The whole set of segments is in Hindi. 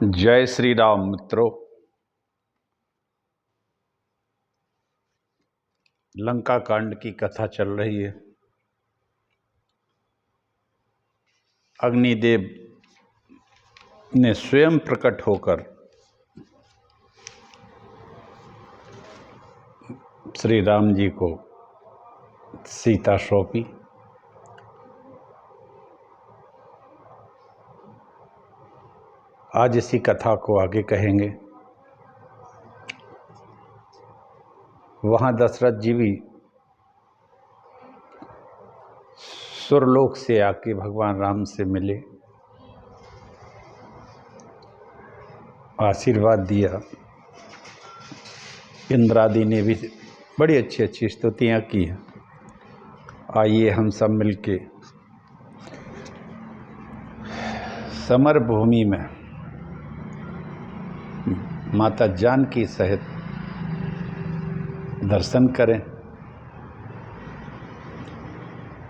जय श्री राम मित्रों। लंका कांड की कथा चल रही है। अग्निदेव ने स्वयं प्रकट होकर श्री राम जी को सीता सौंपी। आज इसी कथा को आगे कहेंगे। वहाँ दशरथ जी भी सुरलोक से आके भगवान राम से मिले, आशीर्वाद दिया। इंद्रादि ने भी बड़ी अच्छी अच्छी स्तुतियाँ की हैं। आइए हम सब मिलके समर भूमि में माता जानकी सहित दर्शन करें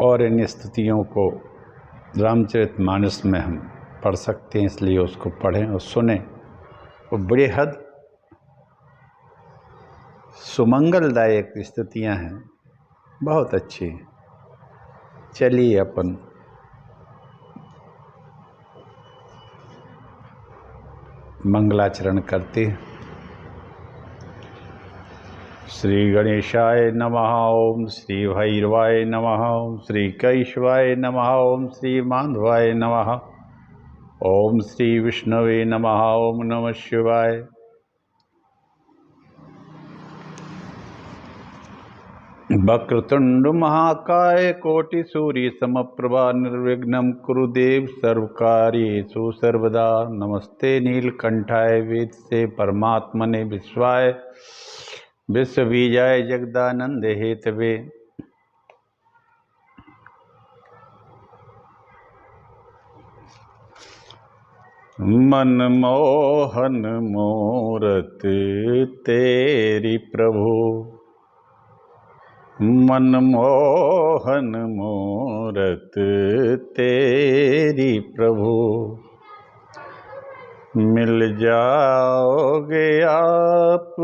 और इन स्तुतियों को रामचरितमानस में हम पढ़ सकते हैं, इसलिए उसको पढ़ें और सुनें। वो बेहद सुमंगलदायक स्तुतियाँ हैं, बहुत अच्छी। चलिए अपन मंगलाचरण करते हैं। श्री गणेशाय नमः। ओम श्री भैरवाय नमः। ओम श्री कैशवाय नमः। ओम श्री माधवाय नमः। ओम श्री विष्णवे नमः। ओम नमः शिवाय। वक्रतुंड महाकाय कोटि सूर्य समप्रभा निर्विघ्नं कुरु देव सर्वकार्येषु सर्वदा। नमस्ते नीलकंठाय वेद से परमात्मने विश्वाय विश्वबीजाय जगदानंद हेतवे। मनमोहन मूरत तेरी प्रभु, मनमोहन मूरत तेरी प्रभु। मिल जाओगे आप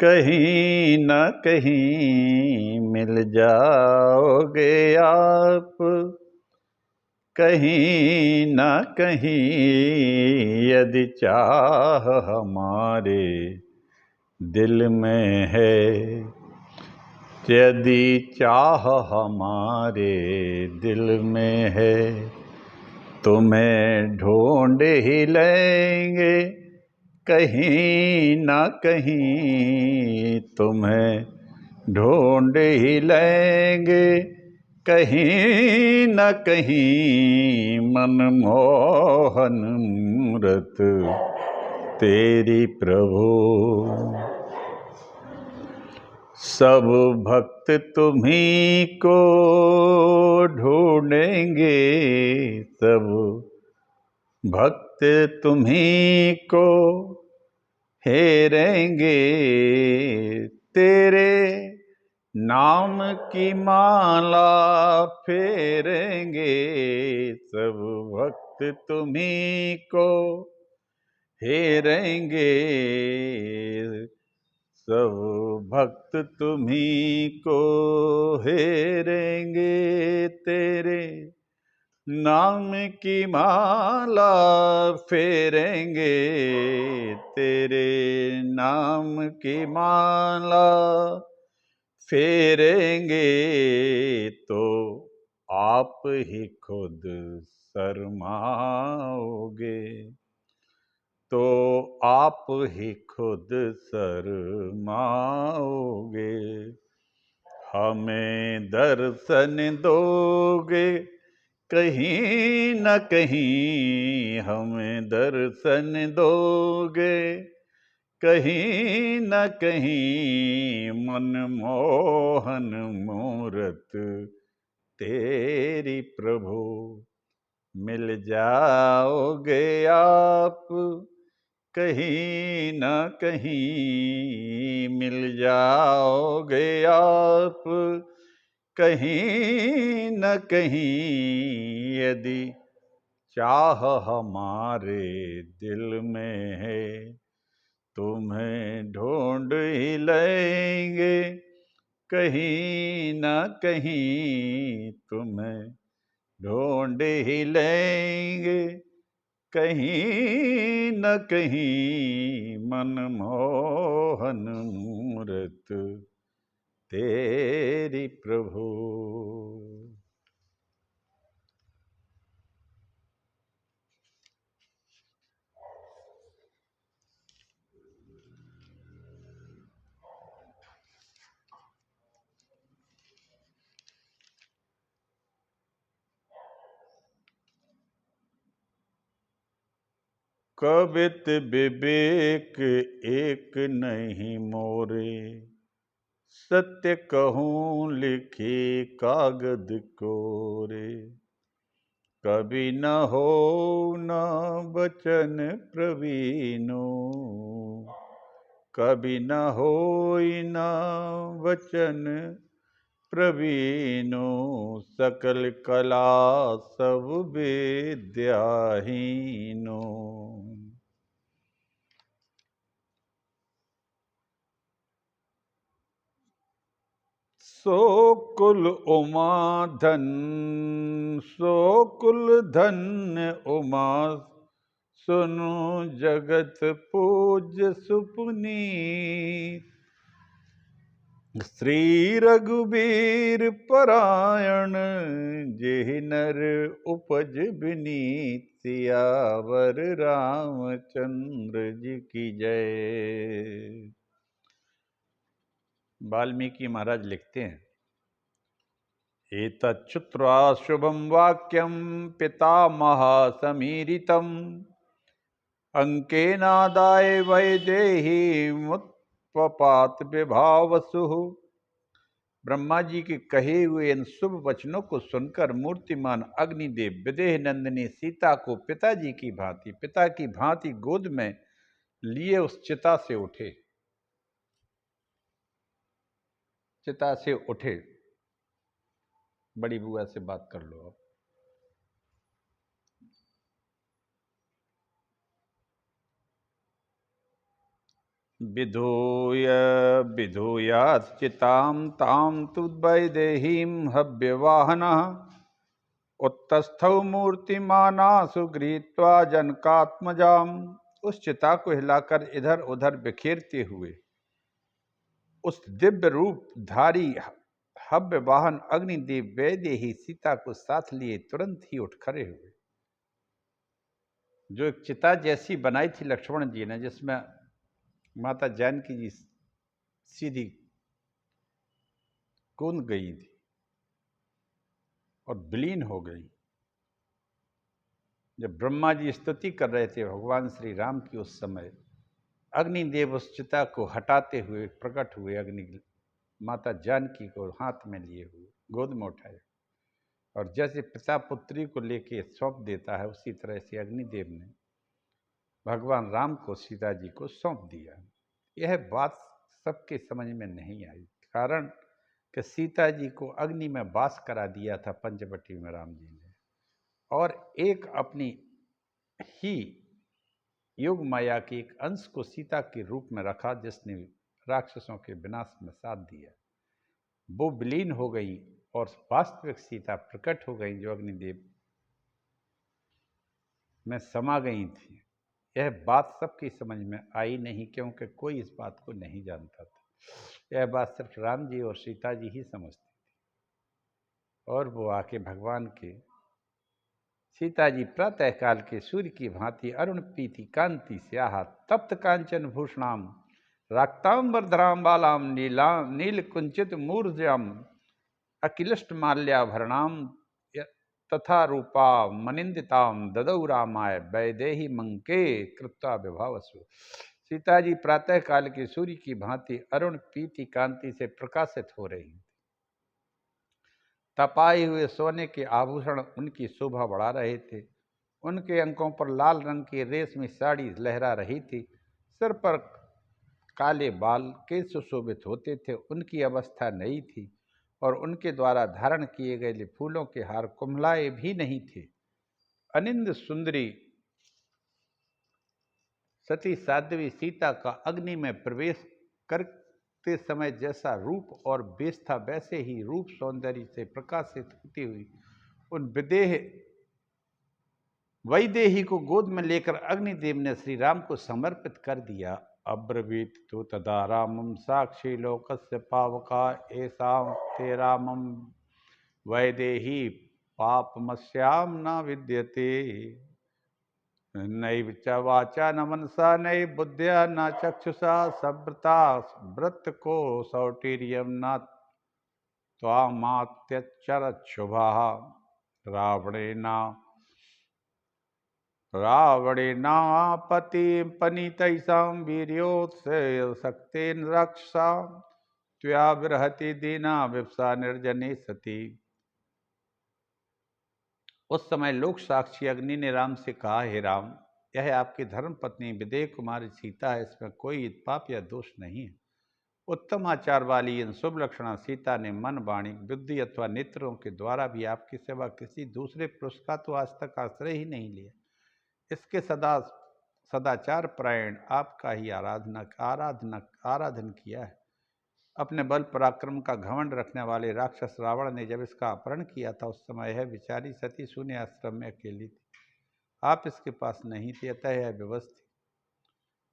कहीं न कहीं, मिल जाओगे आप कहीं न कहीं। यदि चाह हमारे दिल में है, यदि चाह हमारे दिल में है, तुम्हें ढूंढ ही लेंगे कहीं न कहीं, तुम्हें ढूंढ ही लेंगे कहीं न कहीं। मनमोहन मूरत तेरी प्रभु। सब भक्त तुम्हीं को ढूंढेंगे, सब भक्त तुम्हीं को हेरेंगे। तेरे नाम की माला फेरेंगे, सब भक्त तुम्हीं को हेरेंगे। सब भक्त तुम्हीं को हेरेंगे। तेरे नाम की माला फेरेंगे, तेरे नाम की माला फेरेंगे। तो आप ही खुद शर्माओगे, तो आप ही खुद शर्माओगे। हमें दर्शन दोगे कहीं न कहीं, हमें दर्शन दोगे कहीं न कहीं। मनमोहन मूरत तेरी प्रभु। मिल जाओगे आप कहीं न कहीं, मिल जाओगे आप कहीं न कहीं। यदि चाह हमारे दिल में है, तुम्हें ढूंढ ही लेंगे, कहीं ना कहीं तुम्हें ढूंढ ही लेंगे, कहीं न कहीं मनमोहन मूरत तेरी प्रभु। कवित विवेक एक नहीं मोरे, सत्य कहूँ लिखी कागद कोरे, कभी न हो न वचन प्रवीणो, कभी न होई न वचन प्रवीणो, सकल कला सब विद्याहीनो। सो कुल उमा धन, सो कुल धन्य उमा, सुनु जगत पूज्य सुपुनीत, श्री रघुबीर परायण, जेहि नर उपज विनीत, सियावर रामचंद्र जी की जय। वाल्मीकि महाराज लिखते हैं, एतच्छ्रुत्वा शुभं वाक्यं पितामहसमीरितम्, अंकेनादाय वैदेहीमुत्पपात विभावसुः। ब्रह्मा जी के कहे हुए इन शुभ वचनों को सुनकर मूर्तिमान अग्निदेव विदेह नंदिनी सीता को पिताजी की भांति, पिता की भांति गोद में लिए उस चिता से उठे, चिता से उठे। बड़ी बुआ से बात कर लो अब। विधूय विधूयाश्चितां तां तु वैदेहीं हव्यवाहनः, उत्तस्थौ मूर्तिमानासु गृहीत्वा जनकात्मजाम्। उस चिता को हिलाकर इधर उधर बिखेरते हुए उस दिव्य रूप धारी हव्य वाहन अग्निदेव वैदेही सीता को साथ लिए तुरंत ही उठ खड़े हुए। जो एक चिता जैसी बनाई थी लक्ष्मण जी ने, जिसमें माता जानकी जी सीधी कूद गई थी और विलीन हो गई। जब ब्रह्मा जी स्तुति कर रहे थे भगवान श्री राम की, उस समय अग्निदेव उस चिता को हटाते हुए प्रकट हुए। अग्नि माता जानकी को हाथ में लिए हुए गोद में उठाए, और जैसे पिता पुत्री को लेके सौंप देता है, उसी तरह से अग्निदेव ने भगवान राम को सीता जी को सौंप दिया। यह बात सबके समझ में नहीं आई, कारण कि सीता जी को अग्नि में वास करा दिया था पंचवटी में राम जी ने, और एक अपनी ही योग माया के एक अंश को सीता के रूप में रखा, जिसने राक्षसों के विनाश में साथ दिया। वो विलीन हो गई और वास्तविक सीता प्रकट हो गई, जो अग्निदेव में समा गई थी। यह बात सबकी समझ में आई नहीं, क्योंकि कोई इस बात को नहीं जानता था। यह बात सिर्फ राम जी और सीता जी ही समझते थे। और वो आके भगवान के सीता जी प्रातः काल के सूर्य की भांति अरुण पीति कांति से आहा तप्त कांचन भूषणाम राक्तांबरधराम बालाम नील कुंचित मूर्जाम अकिलष्ट माल्याभरणाम तथा रूपा मनिंदिताम ददौ रामाय वैदेही मंके कृत्वा विभावसु। सीता जी प्रातः काल के सूर्य की भांति अरुण पीति कांति से प्रकाशित हो रही। तपाए हुए सोने के आभूषण उनकी शोभा बढ़ा रहे थे। उनके अंकों पर लाल रंग की रेशमी साड़ी लहरा रही थी। सिर पर काले बाल केश सुशोभित होते थे। उनकी अवस्था नई थी और उनके द्वारा धारण किए गए फूलों के हार कुम्हलाए भी नहीं थे। अनिंद सुंदरी सती साध्वी सीता का अग्नि में प्रवेश करते समय जैसा रूप और बेश था, वैसे ही रूप सौंदर्य से प्रकाशित होती हुई उन वैदेही को गोद में लेकर अग्निदेव ने श्री राम को समर्पित कर दिया। अब्रवीत तो तदा रामम साक्षी लोकस्य पावका ऐसा ते रामम वैदेही पापमस्याम न विद्यते नैव च वाचा न मनसा नैव बुद्धिया न चक्षुषा सव्रता व्रत को सौटीर्यम न त्वामात्यच्चरत् शुभः रावणेनापति पनीतैषां वीर्योत्सक्तेन रक्षसा त्वया विरहति दीना विप्सा निर्जने सती। उस समय लोक साक्षी अग्नि ने राम से कहा, हे राम, यह आपकी धर्म पत्नी विदेह कुमारी सीता है, इसमें कोई पाप या दोष नहीं है। उत्तम आचार वाली इन शुभ लक्षणा सीता ने मन, वाणी, बुद्धि अथवा नेत्रों के द्वारा भी आपकी सेवा किसी दूसरे पुरुष का तो आज तक आश्रय ही नहीं लिया। इसके सदाचार प्रायण आपका ही आराधन किया है। अपने बल पराक्रम का घमंड रखने वाले राक्षस रावण ने जब इसका अपहरण किया था, उस समय यह बेचारी सती शून्य आश्रम में अकेली थी। आप इसके पास नहीं थे, अतः यह विवश थी।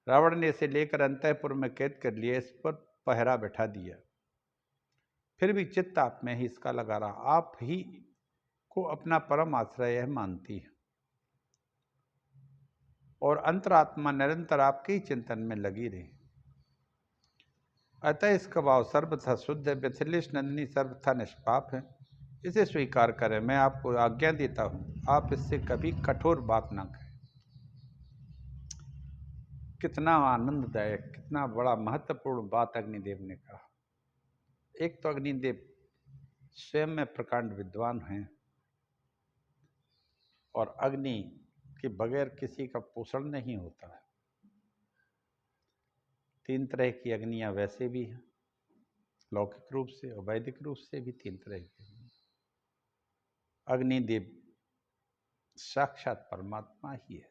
रावण ने इसे लेकर अंतःपुर में कैद कर लिया, इस पर पहरा बैठा दिया। फिर भी चित्त आप में ही इसका लगा रहा। आप ही को अपना परम आश्रय यह मानती है और अंतरात्मा निरंतर आपके ही चिंतन में लगी रही। अतः इसका भाव सर्वथा शुद्ध है, मिथिलेश नंदिनी सर्वथा निष्पाप है। इसे स्वीकार करें। मैं आपको आज्ञा देता हूँ, आप इससे कभी कठोर बात ना कहें। कितना आनंददायक, कितना बड़ा महत्वपूर्ण बात अग्निदेव ने कहा। एक तो अग्निदेव स्वयं में प्रकांड विद्वान हैं और अग्नि के बगैर किसी का पोषण नहीं होता है। 3 तरह की अग्नियां वैसे भी हैं, लौकिक रूप से और वैदिक रूप से भी 3 तरह की। अग्निदेव साक्षात परमात्मा ही है।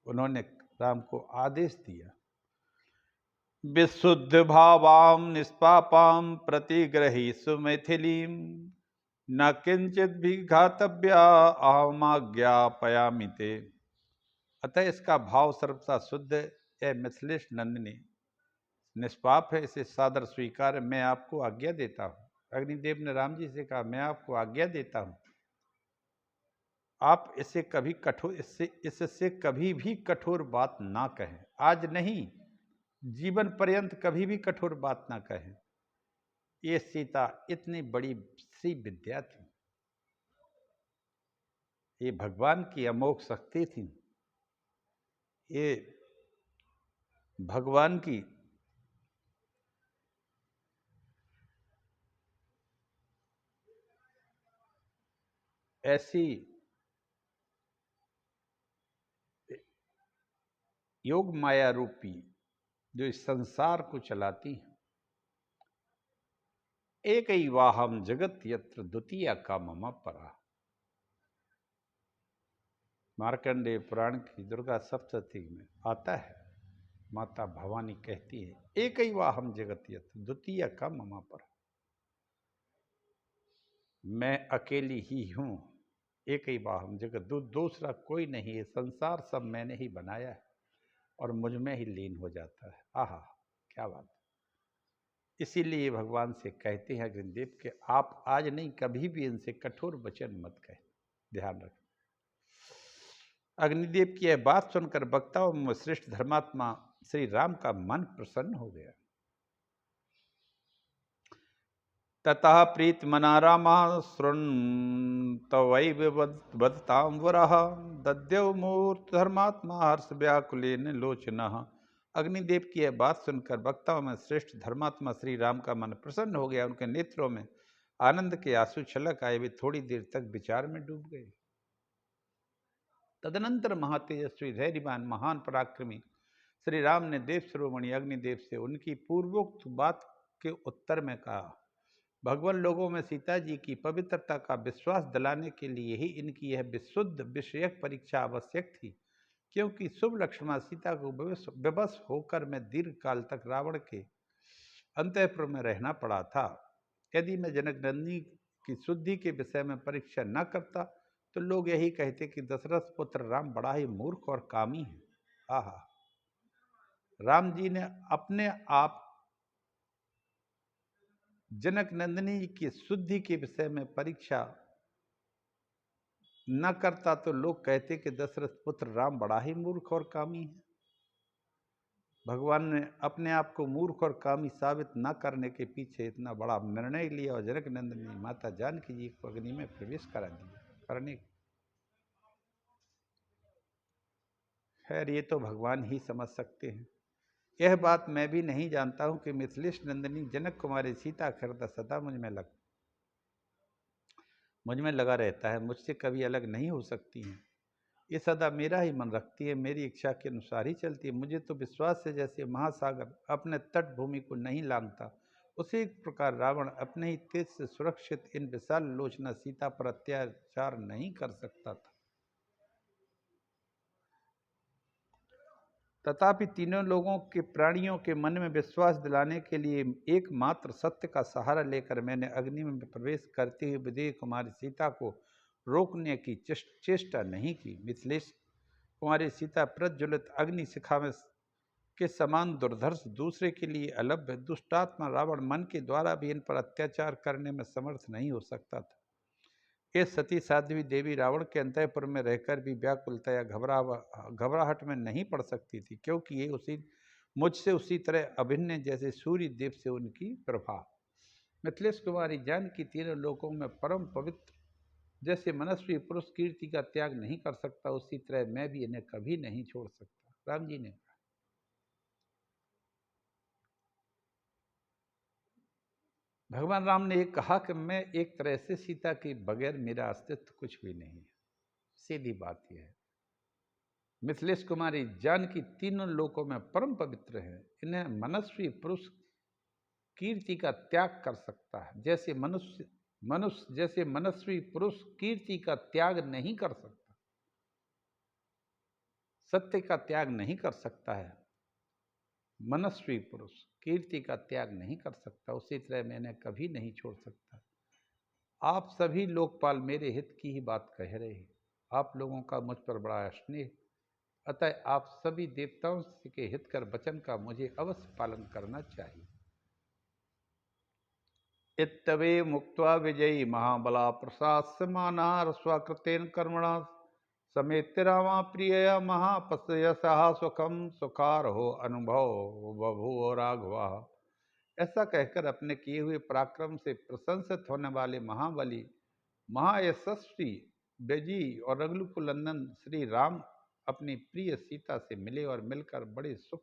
उन्होंने राम को आदेश दिया, विशुद्ध भावाम निष्पापाम प्रतिग्रही सुमैथिलीम न किंचित भी घातव्या अहमाज्ञापयामि ते। अतः इसका भाव सर्वथा शुद्ध है, यह मिथिलेश नंदिनी निष्पाप है, इसे सादर स्वीकार है। मैं आपको आज्ञा देता हूँ। अग्निदेव ने राम जी से कहा, मैं आपको आज्ञा देता हूँ, आप इससे कभी भी कठोर बात ना कहें। आज नहीं, जीवन पर्यंत कभी भी कठोर बात ना कहें। ये सीता इतनी बड़ी सी विद्या थी, ये भगवान की अमोघ शक्ति थी, ये भगवान की ऐसी योग माया रूपी जो इस संसार को चलाती है। एक ही वाहम जगत यत्र द्वितीय का मम परा। मार्कंडेय पुराण की दुर्गा सप्तशती में आता है, माता भवानी कहती है, एक ही वाहम जगत यत्र द्वितीय का मम परा। मैं अकेली ही हूं, एक ही वाहम जगत, दूसरा कोई नहीं है। संसार सब मैंने ही बनाया है और मुझ में ही लीन हो जाता है। आहा, क्या बात। इसीलिए भगवान से कहते हैं अग्निदेव के, आप आज नहीं कभी भी इनसे कठोर वचन मत कहें, ध्यान रखें। अग्निदेव की यह बात सुनकर वक्ताओं में श्रेष्ठ धर्मात्मा श्री राम का मन प्रसन्न हो गया। ततः प्रीत मना रामा शृण्वैव वदतां वरः दद्यौ मूर्त धर्मात्मा हर्ष व्याकुलेन लोचनः। अग्निदेव की यह बात सुनकर वक्ताओं में श्रेष्ठ धर्मात्मा श्री राम का मन प्रसन्न हो गया। उनके नेत्रों में आनंद के आंसू छलक आए। वे थोड़ी देर तक विचार में डूब गए। तदनंतर महातेजस्वी धैर्यवान महान पराक्रमी श्री राम ने देव शिरोमणि अग्निदेव से उनकी पूर्वोक्त बात के उत्तर में कहा, भगवान लोगों में सीता जी की पवित्रता का विश्वास दिलाने के लिए ही इनकी यह विशुद्ध विषयक परीक्षा आवश्यक थी, क्योंकि शुभ लक्ष्मण सीता को विवश होकर मैं दीर्घ काल तक रावण के अंतःपुर में रहना पड़ा था। यदि मैं जनकनंदिनी की शुद्धि के विषय में परीक्षा न करता तो लोग यही कहते कि दशरथ पुत्र राम बड़ा ही मूर्ख और कामी है। आहा, राम जी ने अपने आप जनक नंदिनी की शुद्धि के विषय में परीक्षा न करता तो लोग कहते कि दशरथ पुत्र राम बड़ा ही मूर्ख और कामी है। भगवान ने अपने आप को मूर्ख और कामी साबित न करने के पीछे इतना बड़ा निर्णय लिया और जनक नंदिनी माता जानकी जी को अग्नि में प्रवेश करा दिया करने। खैर, ये तो भगवान ही समझ सकते हैं। यह बात मैं भी नहीं जानता हूं कि मिथिलेश नंदिनी जनक कुमारी सीता खिरदा सदा मुझ में लगा रहता है, मुझसे कभी अलग नहीं हो सकती हैं। ये सदा मेरा ही मन रखती है, मेरी इच्छा के अनुसार ही चलती है। मुझे तो विश्वास है जैसे महासागर अपने तट भूमि को नहीं लांघता, उसी प्रकार रावण अपने ही तेज से सुरक्षित इन विशाल लोचना सीता पर अत्याचार नहीं कर सकता था। तथापि तीनों लोगों के प्राणियों के मन में विश्वास दिलाने के लिए एकमात्र सत्य का सहारा लेकर मैंने अग्नि में प्रवेश करते हुए विदेह कुमारी सीता को रोकने की चेष्टा नहीं की। मिथिलेश कुमारी सीता प्रज्वलित अग्नि शिखा में के समान दुर्धर्ष, दूसरे के लिए अलभ्य दुष्टात्मा रावण मन के द्वारा भी इन पर अत्याचार करने में समर्थ नहीं हो सकता था। ये सती साध्वी देवी रावण के अंतःपुर में रहकर भी व्याकुलता या घबराहट में नहीं पड़ सकती थी, क्योंकि ये मुझसे उसी तरह अभिन्न जैसे सूर्य देव से उनकी प्रभा। मिथिलेश कुमारी जानकी तीनों लोकों में परम पवित्र जैसे मनस्वी पुरुष कीर्ति का त्याग नहीं कर सकता, उसी तरह मैं भी इन्हें कभी नहीं छोड़ सकता। राम जी ने कहा। भगवान राम ने एक कहा कि मैं एक तरह से सीता के बगैर मेरा अस्तित्व कुछ भी नहीं है। सीधी बात यह है। मिथिलेश कुमारी जानकी तीनों लोकों में परम पवित्र है। इन्हें मनस्वी पुरुष कीर्ति का त्याग कर सकता है, जैसे जैसे मनस्वी पुरुष कीर्ति का त्याग नहीं कर सकता, सत्य का त्याग नहीं कर सकता है। मनस्वी पुरुष कीर्ति का त्याग नहीं कर सकता, उसी तरह मैं इन्हें कभी नहीं छोड़ सकता। आप सभी लोकपाल मेरे हित की ही बात कह रहे हैं। आप लोगों का मुझ पर बड़ा स्नेह, अतः आप सभी देवताओं के हितकर वचन का मुझे अवश्य पालन करना चाहिए। इत्तवे मुक्त्वा विजयी महाबला प्रशास्यमाना स्वकृतेन कर्मणा समेत्य रामा प्रियया महापस्यसः सुखम सुखारहो अनुभव बभूव राघवा। ऐसा कहकर अपने किए हुए पराक्रम से प्रशंसित होने वाले महाबली महायशस्वी विजयी और रघुकुलनंदन श्री राम अपनी प्रिय सीता से मिले और मिलकर बड़े सुख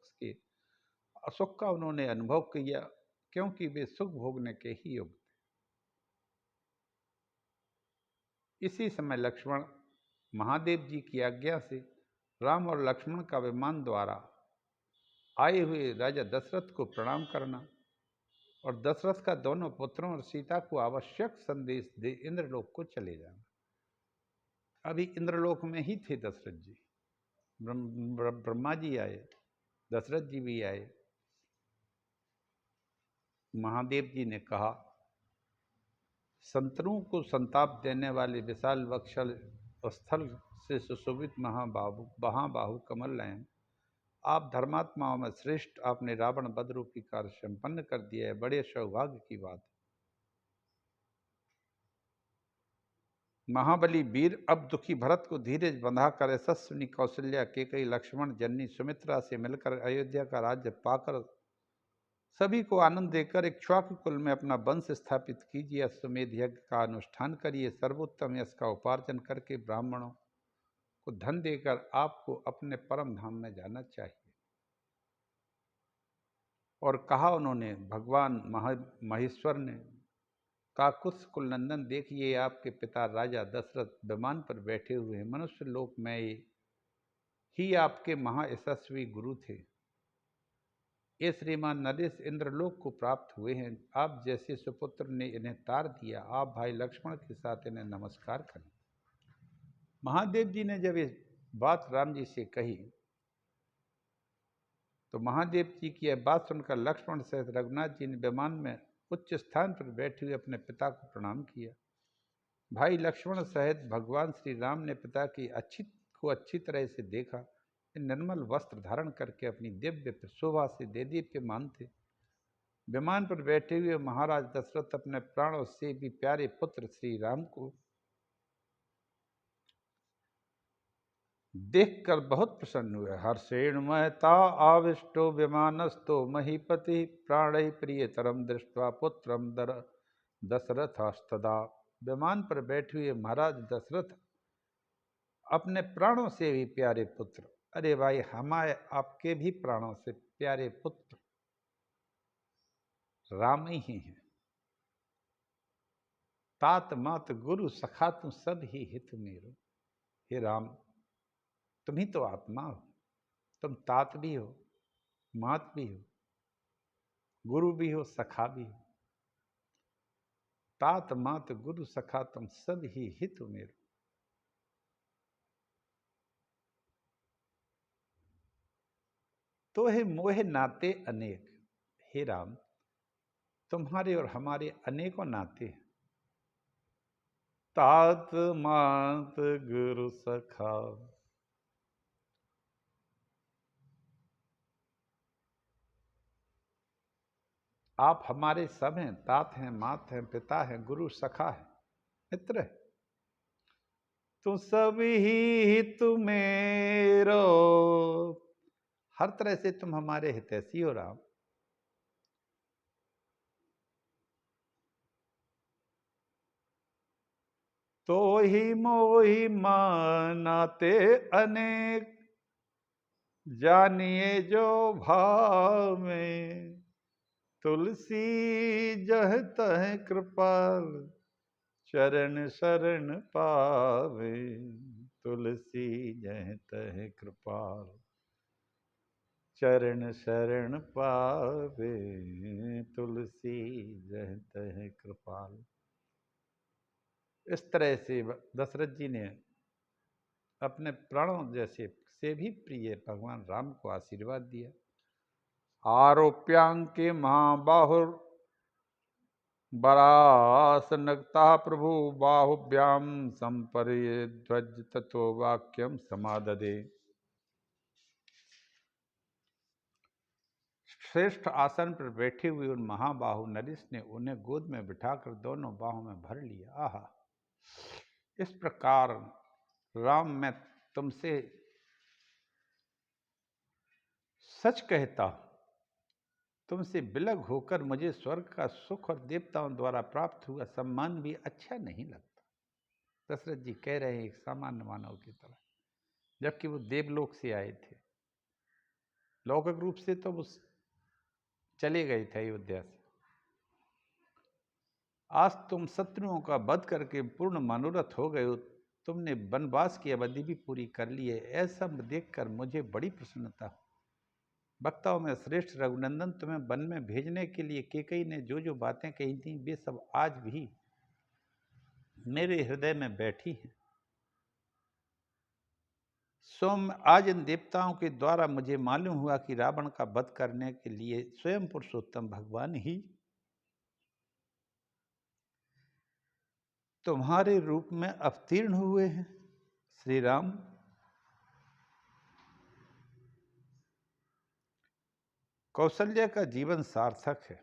का उन्होंने अनुभव किया, क्योंकि वे सुख भोगने के ही योग्य थे। इसी समय लक्ष्मण महादेव जी की आज्ञा से राम और लक्ष्मण का विमान द्वारा आए हुए राजा दशरथ को प्रणाम करना और दशरथ का दोनों पुत्रों और सीता को आवश्यक संदेश दे इंद्रलोक को चले जाना। अभी इंद्रलोक में ही थे दशरथ जी। ब्रह्मा जी आए, दशरथ जी भी आए। महादेव जी ने कहा, संतरों को संताप देने वाले विशाल वक्षल स्थल से सुशोभित महाबाहु कमल नयन, आप धर्मात्माओं में श्रेष्ठ, आपने रावण वध रूपी कार्य संपन्न कर दिया है, बड़े सौभाग्य की बात। महाबली वीर अब दुखी भरत को धीरज बंधाकर यशस्विनी कौशल्या केकई लक्ष्मण जननी सुमित्रा से मिलकर अयोध्या का राज्य पाकर सभी को आनंद देकर इक्ष्वाकु कुल में अपना वंश स्थापित कीजिए। अश्वमेध यज्ञ का अनुष्ठान करिए, सर्वोत्तम यश का उपार्जन करके ब्राह्मणों को धन देकर आपको अपने परम धाम में जाना चाहिए। और कहा उन्होंने, भगवान महेश्वर ने, काकुत्स कुलनंदन देखिए, आपके पिता राजा दशरथ विमान पर बैठे हुए हैं। मनुष्य लोक में ही आपके महायशस्वी गुरु थे। ये श्रीमान नरेश इंद्रलोक को प्राप्त हुए हैं। आप जैसे सुपुत्र ने इन्हें तार दिया। आप भाई लक्ष्मण के साथ इन्हें नमस्कार करें। महादेव जी ने जब ये बात राम जी से कही तो महादेव जी की यह बात सुनकर लक्ष्मण सहित रघुनाथ जी ने विमान में उच्च स्थान पर बैठे हुए अपने पिता को प्रणाम किया। भाई लक्ष्मण सहित भगवान श्री राम ने पिता की अच्छी तरह से देखा। निर्मल वस्त्र धारण करके अपनी दिव्य शोभा से देदीप्यमान थे। विमान पर बैठे हुए महाराज दशरथ अपने प्राणों से भी प्यारे पुत्र श्री राम को देखकर बहुत प्रसन्न हुए। हर्षेण महता आविष्टो विमानस्थो महीपति प्राणै प्रियतरम दृष्ट्वा पुत्रम दशरथस्तदा। विमान पर बैठे हुए महाराज दशरथ अपने प्राणों से भी प्यारे पुत्र, अरे भाई हमारे आपके भी प्राणों से प्यारे पुत्र राम ही हैं। तात मात गुरु सखा तुम सब ही हित मेरो। हे राम, तुम ही तो आत्मा हो। तुम तात भी हो, मात भी हो, गुरु भी हो, सखा भी हो। तात मात गुरु सखा तुम सब ही हित मेरो। तो है मोहे नाते अनेक। हे राम, तुम्हारे और हमारे अनेकों नाते हैं। तात मात गुरु सखा, आप हमारे सब हैं। तात हैं, मात हैं, पिता हैं, गुरु सखा है, मित्र है। तो सब ही तुम मेरो, हर तरह से तुम हमारे हितैषी हो राम। तो ही मोहि मानाते अनेक, जानिए जो भाव में। तुलसी जह तह कृपाल, चरण शरण पावे। तुलसी जह तह कृपाल, चरण शरण पावे। तुलसी जह तह कृपाल। इस तरह से दशरथ जी ने अपने प्राणों जैसे से भी प्रिय भगवान राम को आशीर्वाद दिया। आरोप्यांके महाबाहुर बरासनक्ता प्रभु बाहुभ्याम संपर्य ध्वज तत्व वाक्यम समाददे। श्रेष्ठ आसन पर बैठे हुए उन महाबाहु नरेश ने उन्हें गोद में बिठाकर दोनों बाहों में भर लिया। आहा, इस प्रकार राम, मैं तुमसे सच कहता हूं, तुमसे बिलग होकर मुझे स्वर्ग का सुख और देवताओं द्वारा प्राप्त हुआ सम्मान भी अच्छा नहीं लगता। दशरथ जी कह रहे हैं एक सामान्य मानव की तरह, जबकि वो देवलोक से आए थे। लौकिक रूप से तो वो चले गए थे अयोध्या से। आज तुम शत्रुओं का वध करके पूर्ण मनोरथ हो गए हो। तुमने वनवास की अवधि भी पूरी कर ली है। ऐसा देखकर मुझे बड़ी प्रसन्नता हो। वक्ताओं में श्रेष्ठ रघुनंदन, तुम्हें वन में भेजने के लिए केकई ने जो जो बातें कही थी वे सब आज भी मेरे हृदय में बैठी हैं। सोम, आज इन देवताओं के द्वारा मुझे मालूम हुआ कि रावण का वध करने के लिए स्वयं पुरुषोत्तम भगवान ही तुम्हारे रूप में अवतीर्ण हुए हैं। श्री राम, कौशल्या का जीवन सार्थक है।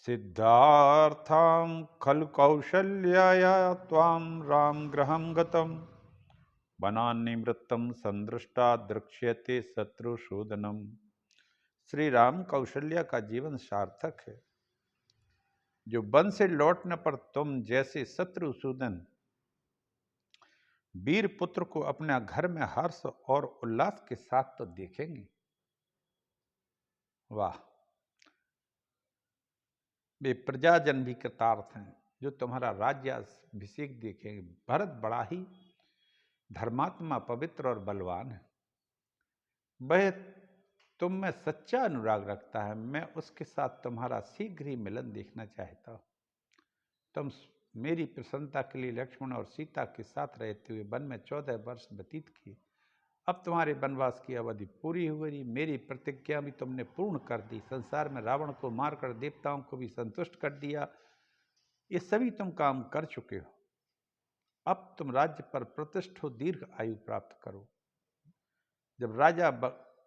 सिद्धार्थं खलु कौशल्याया त्वां राम गृहं गतम्, वनान्निवृत्तं संदृष्टा दृक्ष्यते शत्रुसूदनम्। श्री राम, कौशल्या का जीवन सार्थक है। जो वन से लौटने पर तुम जैसे शत्रुसूदन वीर पुत्र को अपने घर में हर्ष और उल्लास के साथ तो देखेंगे। वाह, वे प्रजाजन भी कृतार्थ हैं जो तुम्हारा राज्याभिषेक देखेंगे। भरत बड़ा ही धर्मात्मा, पवित्र और बलवान है। वह तुम में सच्चा अनुराग रखता है, मैं उसके साथ तुम्हारा शीघ्र ही मिलन देखना चाहता हूँ। तुम मेरी प्रसन्नता के लिए लक्ष्मण और सीता के साथ रहते हुए वन में 14 वर्ष व्यतीत किए। अब तुम्हारे वनवास की अवधि पूरी हो गई, मेरी प्रतिज्ञा भी तुमने पूर्ण कर दी, संसार में रावण को मारकर देवताओं को भी संतुष्ट कर दिया। ये सभी तुम काम कर चुके हो। अब तुम राज्य पर प्रतिष्ठ हो, दीर्घ आयु प्राप्त करो। जब राजा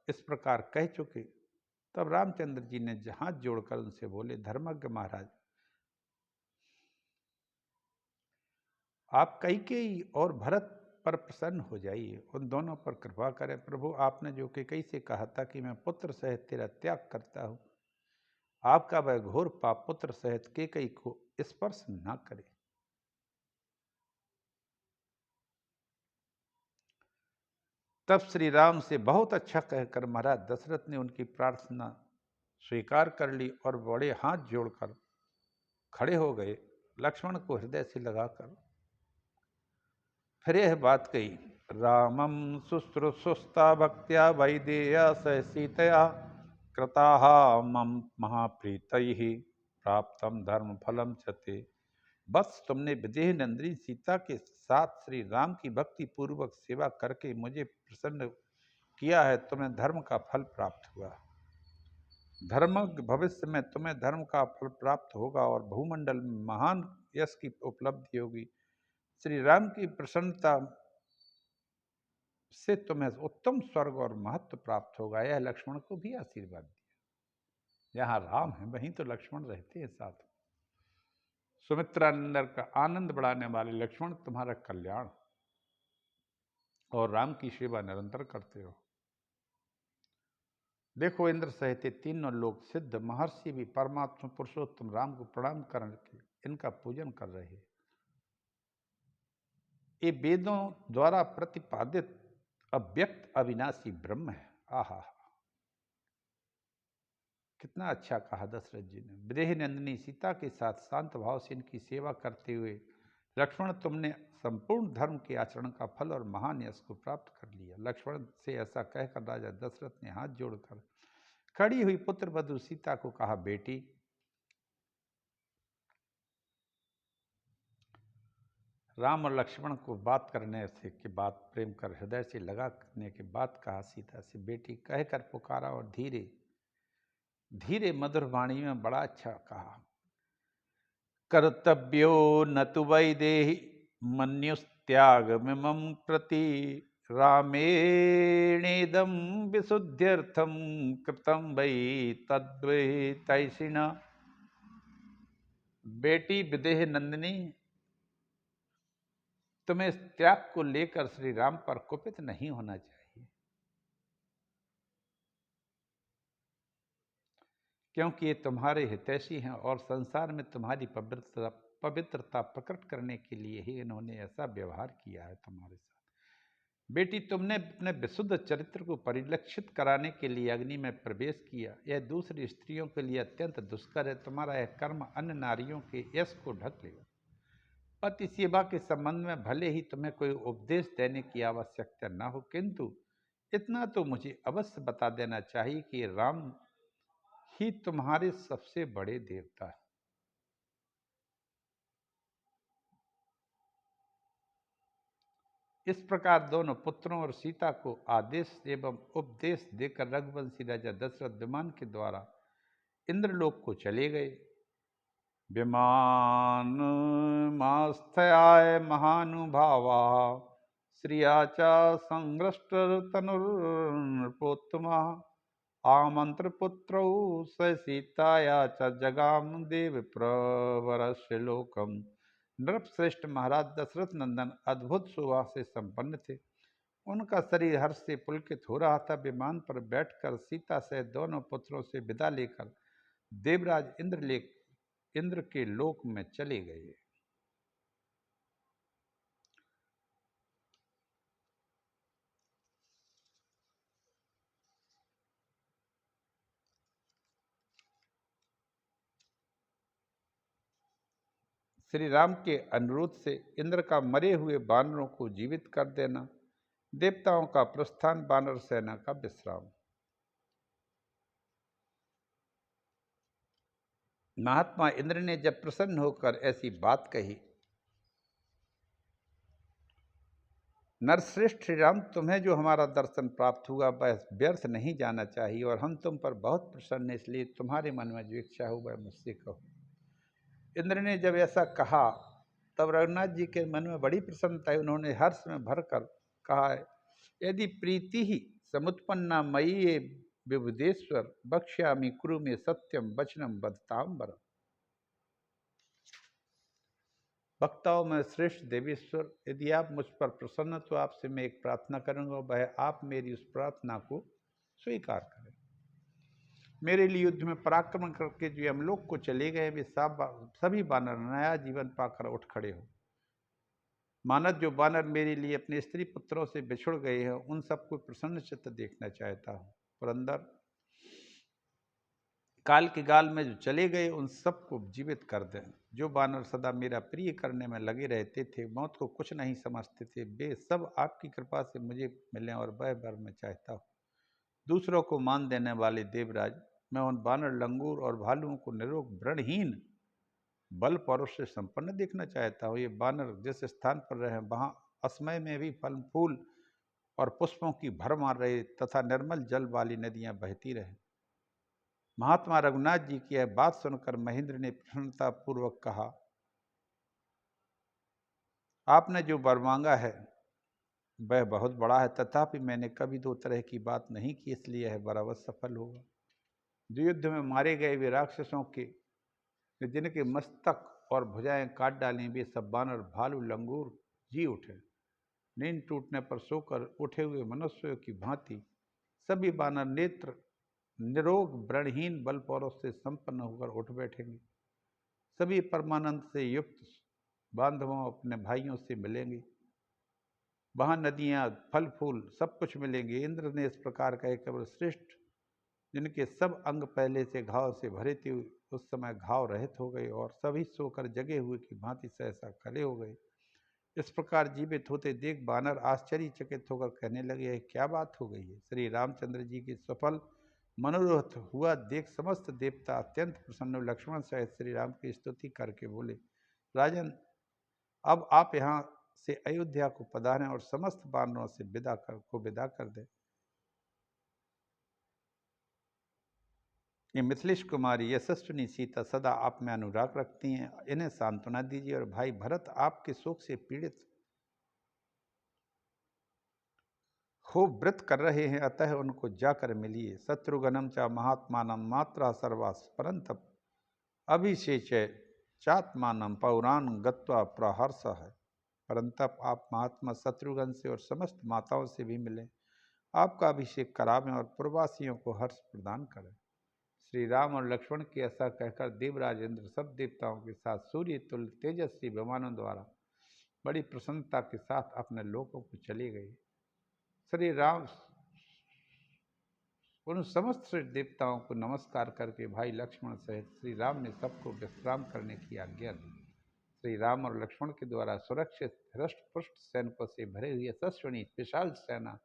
इस प्रकार कह चुके, तब रामचंद्र जी ने हाथ जोड़कर उनसे बोले, धर्मज्ञ महाराज, आप कैकेयी और भरत पर प्रसन्न हो जाइए, उन दोनों पर कृपा करें। प्रभु, आपने जो कैकेयी से कहा था कि मैं पुत्र सहित तेरा त्याग करता हूं, आपका वह घोर पाप पुत्र सहित कैकेयी को स्पर्श न करे। तब श्री राम से बहुत अच्छा कहकर महाराज दशरथ ने उनकी प्रार्थना स्वीकार कर ली और बड़े हाथ जोड़कर खड़े हो गए, लक्ष्मण को हृदय से लगाकर फिर यह बात कही, रामम शुश्रूषुस्ता भक्त्या वैदेया सह सीतया कृताः मम महाप्रीतैः प्राप्तम धर्म फलम चते। बस तुमने विदेह नंदिनी सीता के साथ श्री राम की भक्ति पूर्वक सेवा करके मुझे प्रसन्न किया है, तुम्हें धर्म का फल प्राप्त हुआ। धर्म भविष्य में तुम्हें धर्म का फल प्राप्त होगा और भूमंडल में महान यश की उपलब्धि होगी। श्री राम की प्रसन्नता से तुम्हें उत्तम स्वर्ग और महत्व प्राप्त होगा। यह लक्ष्मण को भी आशीर्वाद दिया। जहां राम है वहीं तो लक्ष्मण रहते हैं साथ। सुमित्रानंद का आनंद बढ़ाने वाले लक्ष्मण, तुम्हारा कल्याण और राम की सेवा निरंतर करते हो। देखो, इंद्र सहित तीनों लोग सिद्ध महर्षि भी परमात्मा पुरुषोत्तम राम को प्रणाम करके इनका पूजन कर रहे हैं। ये वेदों द्वारा प्रतिपादित अव्यक्त अविनाशी ब्रह्म है। आहा, कितना अच्छा कहा दशरथ जी ने। विदेह नंदिनी सीता के साथ शांत भाव से इनकी सेवा करते हुए लक्ष्मण, तुमने संपूर्ण धर्म के आचरण का फल और महान यश को प्राप्त कर लिया। लक्ष्मण से ऐसा कहकर राजा दशरथ ने हाथ जोड़कर खड़ी हुई पुत्र वधु सीता को कहा, बेटी, राम और लक्ष्मण को बात करने से के बाद प्रेम कर हृदय से लगाने के बाद कहा सीता से, बेटी कहकर पुकारा और धीरे धीरे मधुर वाणी में बड़ा अच्छा कहा, कर्तव्यो न तु वैदेहि मन्युस्त्याग मिमं प्रति रामेणेदं विशुद्ध्यर्थं कृतं वै तद्वै तैषिणा। बेटी विदेह नंदिनी, तुम्हें इस त्याग को लेकर श्री राम पर कुपित नहीं होना चाहिए, क्योंकि ये तुम्हारे हितैषी हैं और संसार में तुम्हारी पवित्रता प्रकट करने के लिए ही इन्होंने ऐसा व्यवहार किया है तुम्हारे साथ। बेटी, तुमने अपने विशुद्ध चरित्र को परिलक्षित कराने के लिए अग्नि में प्रवेश किया। यह दूसरी स्त्रियों के लिए अत्यंत दुष्कर है। तुम्हारा यह कर्म अन्य नारियों के यश को ढक लेगा। पति सेवा के संबंध में भले ही तुम्हें कोई उपदेश देने की आवश्यकता न हो, किंतु इतना तो मुझे अवश्य बता देना चाहिए कि राम ही तुम्हारे सबसे बड़े देवता है। इस प्रकार दोनों पुत्रों और सीता को आदेश एवं उपदेश देकर रघुवंशी राजा दशरथ विमान के द्वारा इंद्रलोक को चले गए। विमान मास्थयाय महानुभावा श्रिया च संग्रष्ट तनुर्पोत्तमा आमंत्र पुत्रौ स सीताया च जगाम देव प्रवरस्य लोकम। नृपश्रेष्ठ महाराज दशरथ नंदन अद्भुत शोभा से संपन्न थे। उनका शरीर हर्ष से पुलकित हो रहा था। विमान पर बैठकर सीता से दोनों पुत्रों से विदा लेकर देवराज इंद्र के लोक में चले गए। श्री राम के अनुरोध से इंद्र का मरे हुए बानरों को जीवित कर देना, देवताओं का प्रस्थान, बानर सेना का विश्राम। महात्मा इंद्र ने जब प्रसन्न होकर ऐसी बात कही, नरश्रेष्ठ श्री राम, तुम्हें जो हमारा दर्शन प्राप्त हुआ वह व्यर्थ नहीं जाना चाहिए, और हम तुम पर बहुत प्रसन्न हैं, इसलिए तुम्हारे मन में जो इच्छा हो वह मुझसे कहो। इंद्र ने जब ऐसा कहा तब रघुनाथ जी के मन में बड़ी प्रसन्नता है। उन्होंने हर्ष में भरकर कहा, यदि प्रीति ही समुत्पन्ना मयि विबुधेश्वर, बक्ष्यामि कुरु में सत्यम वचनम वदतांबर। वक्ताओं में श्रेष्ठ देवेश्वर, यदि आप मुझ पर प्रसन्न तो आपसे मैं एक प्रार्थना करूंगा, वह आप मेरी उस प्रार्थना को स्वीकार करें। मेरे लिए युद्ध में पराक्रम करके जो यमलोक को चले गए, वे सभी बानर नया जीवन पाकर उठ खड़े हो। मानद जो बानर मेरे लिए अपने स्त्री पुत्रों से बिछुड़ गए हैं, उन सबको प्रसन्न चित्त देखना चाहता हूँ। पुरंदर, काल के गाल में जो चले गए उन सबको जीवित कर दें। जो बानर सदा मेरा प्रिय करने में लगे रहते थे, मौत को कुछ नहीं समझते थे, वे सब आपकी कृपा से मुझे मिलें और वह वर मैं चाहता हूँ। दूसरों को मान देने वाले देवराज, मैं उन बानर, लंगूर और भालुओं को निरोग व्रणहीन बल पौरुष से संपन्न देखना चाहता हूँ। ये बानर जिस स्थान पर रहे वहाँ असमय में भी फल फूल और पुष्पों की भर मार रहे तथा निर्मल जल वाली नदियां बहती रहे। महात्मा रघुनाथ जी की यह बात सुनकर महेंद्र ने प्रसन्नता पूर्वक कहा, आपने जो वर मांगा है वह बहुत बड़ा है, तथापि मैंने कभी दो तरह की बात नहीं की, इसलिए यह वर अवश्य सफल होगा। जो युद्ध में मारे गए वे राक्षसों के जिनके मस्तक और भुजाएं काट डाली, वे सब बानर, भालू, लंगूर जी उठे। नींद टूटने पर सोकर उठे हुए मनुष्यों की भांति सभी बानर नेत्र निरोग व्रणहीन बल पौरुष से संपन्न होकर उठ बैठेंगे। सभी परमानंद से युक्त बांधवों अपने भाइयों से मिलेंगे। वहां नदियां, फल फूल सब कुछ मिलेंगे। इंद्र ने इस प्रकार कहे, केवल श्रेष्ठ जिनके सब अंग पहले से घाव से भरे थे उस समय घाव रहित हो गए और सभी सोकर जगे हुए की भांति सहसा खड़े हो गए। इस प्रकार जीवित होते देख बानर आश्चर्यचकित होकर कहने लगे, क्या बात हो गई है। श्री रामचंद्र जी की सफल मनोरथ हुआ देख समस्त देवता अत्यंत प्रसन्न, लक्ष्मण सहित श्री राम की स्तुति करके बोले, राजन, अब आप यहाँ से अयोध्या को पधारें और समस्त बानरों से विदा कर दें। ये मिथिलेश कुमारी यशस्विनी सीता सदा आप में अनुराग रखती हैं, इन्हें सांत्वना दीजिए। और भाई भरत आपके शोक से पीड़ित हो व्रत कर रहे हैं, अतः उनको जाकर मिलिए। शत्रुघ्नम च महात्मानम मात्रा सर्वास परंतप अभिषेच चात्मानम पौराण गत्वा प्रहर्ष है। परंतप आप महात्मा शत्रुघ्न से और समस्त माताओं से भी मिलें, आपका अभिषेक करावें और प्रवासियों को हर्ष प्रदान करें। श्री राम और लक्ष्मण की ऐसा कहकर देवराज इंद्र सब देवताओं के साथ सूर्य तुल्य तेजस्वी विमानों द्वारा बड़ी प्रसन्नता के साथ अपने लोकों को चले गए। श्री राम उन समस्त देवताओं को नमस्कार करके भाई लक्ष्मण सहित श्री राम ने सबको विश्राम करने की आज्ञा दी। श्री राम और लक्ष्मण के द्वारा सुरक्षित हृष्ट पुष्ट सैनिकों से भरे हुए यशस्विनी विशाल सेना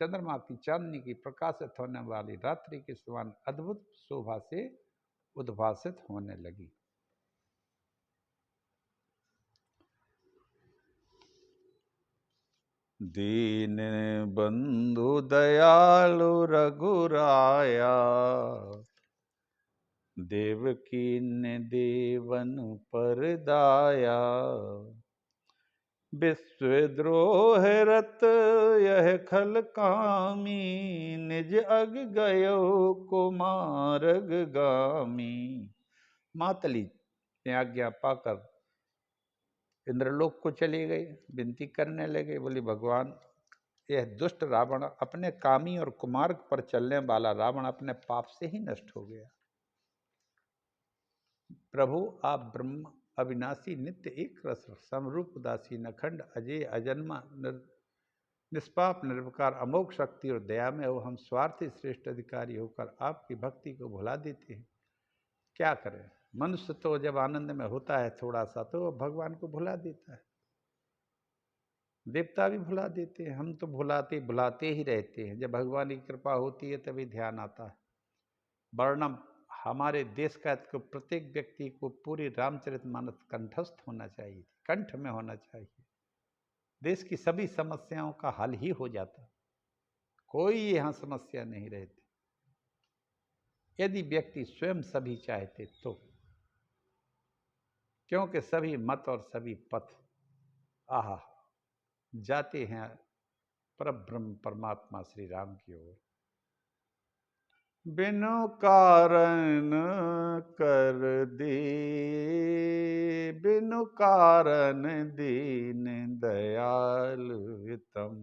चंद्रमा की चांदनी की प्रकाशित होने वाली रात्रि के समान अद्भुत शोभा से उद्भासित होने लगी। दीन बंधु दयालु रघुराया, देवकी ने देवन पर दाया। विश्वद्रोह रत यह खल कामी, निज अग गयो कुमारग गामी। मातली ने आज्ञा पाकर इंद्रलोक को चले गए। विनती करने लगे, बोली, भगवान, यह दुष्ट रावण, अपने कामी और कुमार्ग पर चलने वाला रावण अपने पाप से ही नष्ट हो गया। प्रभु, आप ब्रह्म अविनाशी नित्य एक रस समरूप उदासी नखंड अजय अजन्मा निष्पाप निर्विकार अमोघ शक्ति और दया में हो, हम स्वार्थी श्रेष्ठ अधिकारी होकर आपकी भक्ति को भुला देते हैं। क्या करें, मनुष्य तो जब आनंद में होता है थोड़ा सा तो भगवान को भुला देता है। देवता भी भुला देते हैं, हम तो भुलाते ही रहते हैं। जब भगवान की कृपा होती है तभी ध्यान आता है। वर्णम हमारे देश का तो प्रत्येक व्यक्ति को पूरी रामचरितमानस कंठस्थ होना चाहिए, कंठ में होना चाहिए। देश की सभी समस्याओं का हल ही हो जाता, कोई यहाँ समस्या नहीं रहती यदि व्यक्ति स्वयं सभी चाहते तो, क्योंकि सभी मत और सभी पथ आहा जाते हैं परब्रह्म परमात्मा श्री राम की ओर। बिनु कारण कर दे, बिनु कारण दीन दयाल हितम,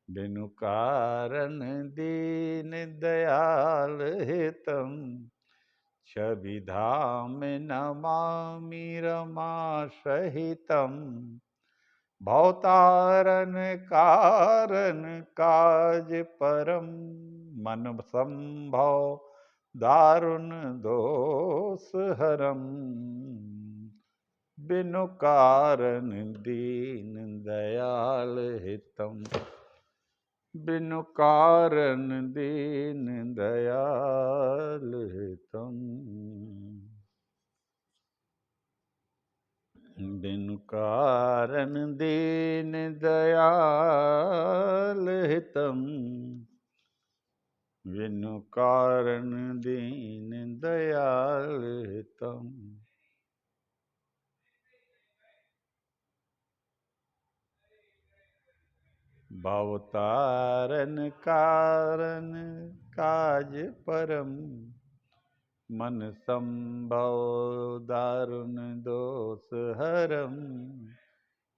बिनु कारण दीन दयाल हितम, छवि धाम नमामि रमासहितम, भवतारण कारण काज परम, मन संभव दारुण दोष हरम, बिनु कारण दीन दयाल हितम, बिनु कारण दीन दयाल हितम, बिनु कारण दीन दयाल हितम, बिनु कारण दीन दयाल हितम। भवतारण कारण काज परम, मन संभव दारुण दोष हरम।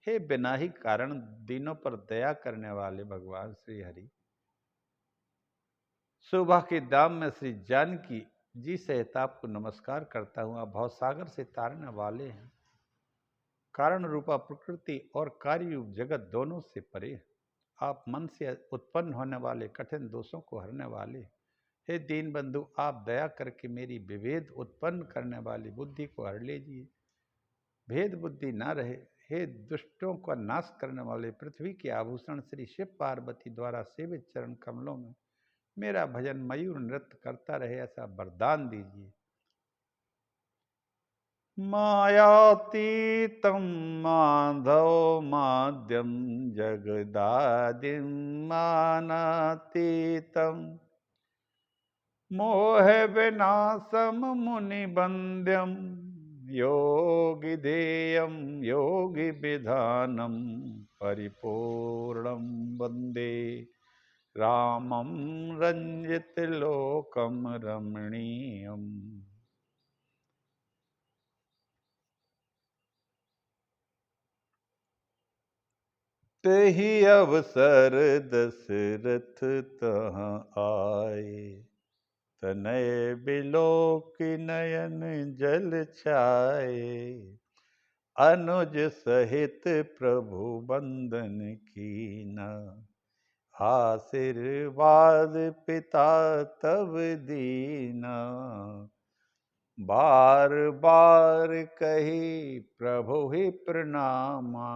हे बिना ही कारण दीनों पर दया करने वाले भगवान श्री हरि, सुबह के दाम में श्री जानकी जी सहित आपको नमस्कार करता हूँ। आप भवसागर से तारने वाले हैं, कारण रूपा प्रकृति और कार्य रूप जगत दोनों से परे। आप मन से उत्पन्न होने वाले कठिन दोषों को हरने वाले। हे दीन बंधु, आप दया करके मेरी विभेद उत्पन्न करने वाली बुद्धि को हर लीजिए, भेद बुद्धि ना रहे। हे दुष्टों का नाश करने वाले पृथ्वी के आभूषण श्री शिव पार्वती द्वारा सेवित चरण कमलों में मेरा भजन मयूर नृत्य करता रहे, ऐसा वरदान दीजिए। मायातीतं माधव माद्यम जगदादिं मानातीतं, मोह विनाशम मुनिबंद्यम योगी देयम योगी विधानम, परिपूर्णम वंदे रामं रंजित लोकम रमणीयम। तेहि अवसर दशरथ तहाँ आए, तनय बिलोक नयन जल छाए, अनुज सहित प्रभु बंदन कीना, आशीर्वाद पिता तब दीना, बार बार कही प्रभु ही प्रणामा,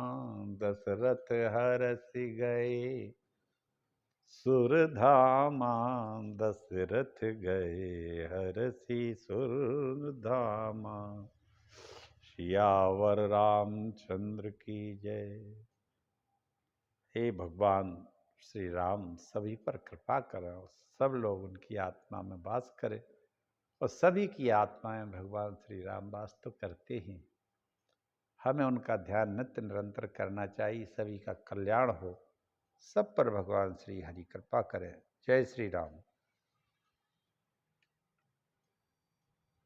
दशरथ हरसि गए सुरधामा, दशरथ गए हरसि सुरधामा। सियावर रामचंद्र की जय। हे भगवान श्री राम सभी पर कृपा करें और सब लोग उनकी आत्मा में वास करें, और सभी की आत्माएं भगवान श्री राम वास तो करते ही। हमें उनका ध्यान नित्य निरंतर करना चाहिए। सभी का कल्याण हो, सब पर भगवान श्री हरि कृपा करें। जय श्री राम।